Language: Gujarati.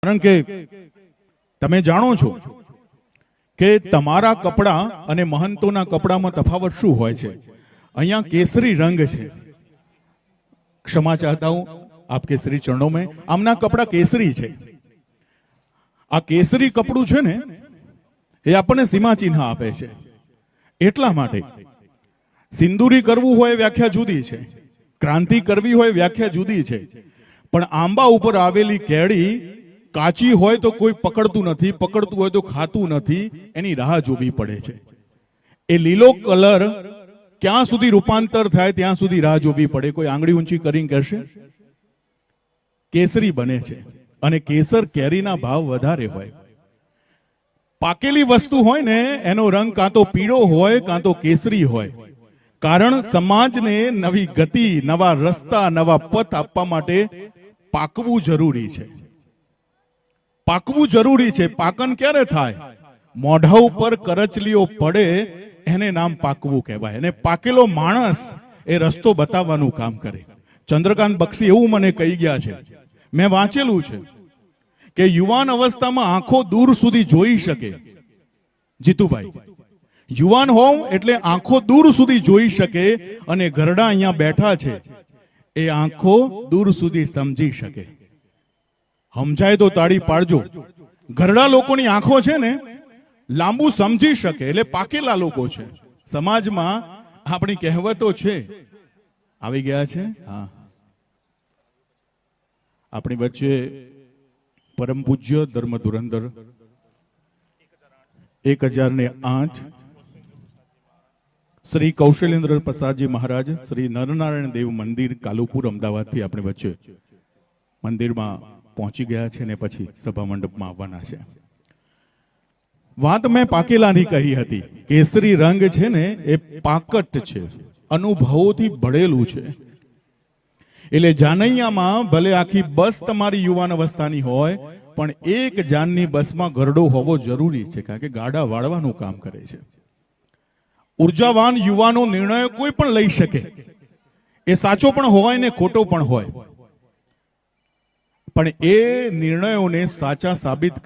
કારણ કે તમે જાણો છો કે તમારા કપડાં અને મહંતોના કપડામાં તફાવત શું હોય છે। અહીંયા કેસરી રંગ છે, ક્ષમા ચાહતા હું આપકે શ્રી ચરણોं में, આમના કપડા કેસરી છે। આ કેસરી કપડું છે ને એ આપણને સીમા ચિહ્ન આપે છે। એટલા માટે સિંદૂરી કરવું હોય વ્યાખ્યા જુદી છે, ક્રાંતિ કરવી હોય વ્યાખ્યા જુદી છે, પણ આંબા ઉપર આવેલી કેળી કાચી હોય તો કોઈ પકડતું નથી, પકડતું હોય તો ખાતું નથી, એની રાહ જોવી પડે છે। એ લીલો કલર ક્યાં સુધી રૂપાંતર થાય ત્યાં સુધી રાહ જોવી પડે। કોઈ આંગળી ઊંચી કરીને કહેશે કેસરી બને છે, અને કેસર કેરીના ભાવ વધારે હોય। પાકેલી વસ્તુ હોય ને એનો રંગ કાં તો પીળો હોય કાં તો કેસરી હોય, કારણ સમાજને નવી ગતિ, નવા રસ્તા, નવા પથ આપવા માટે પાકવું જરૂરી છે। પાકવું જરૂરી છે। પાકન ક્યારે થાય? મોઢા ઉપર કરચલીઓ પડે એને નામ પાકવું કહેવાય। અને પાકેલો માણસ એ રસ્તો બતાવવાનું કામ કરે। ચંદ્રકાંત બક્ષી એવું મને કહી ગયા છે, મેં વાંચેલું છે કે યુવાન અવસ્થામાં આંખો દૂર સુધી જોઈ શકે। જીતુભાઈ, યુવાન હોવ એટલે આંખો દૂર સુધી જોઈ શકે, અને ઘરડા અહીંયા બેઠા છે એ આંખો દૂર સુધી સમજી શકે। સમજાય તો તાળી પાડજો। ઘરડા લોકોની આંખો છે ને લાંબુ સમજી શકે, એટલે પાકેલા લોકો છે। સમાજમાં આપણી કહેવતો છે, આવી ગયા છે। હા, આપણી વચ્ચે પરમ પૂજ્ય ધર્મ ધુરંધર 1008 શ્રી કૌશલેન્દ્ર પ્રસાદજી મહારાજ શ્રી નરનારાયણ દેવ મંદિર કાલુપુર અમદાવાદથી આપણી વચ્ચે મંદિરમાં પહોંચી ગયા છે ને પછી સભા મંડપમાં આવવાના છે। વાત મેં પાકેલાની કહી હતી। કેસરી રંગ છે ને એ પાકટ છે, અનુભવોથી ભળેલું છે। એટલે જાનૈયામાં ભલે આખી બસ તમારી યુવાન અવસ્થાની હોય, પણ એક જાનની બસમાં ગરડો હોવો જરૂરી છે, કારણ કે ગાડા વાળવાનું કામ કરે છે। ઉર્જાવાન યુવાનો નિર્ણય કોઈ પણ લઈ શકે, એ સાચો પણ હોય ને ખોટો પણ હોય, પણ એ નિર્ણયોને સાચા સાબિત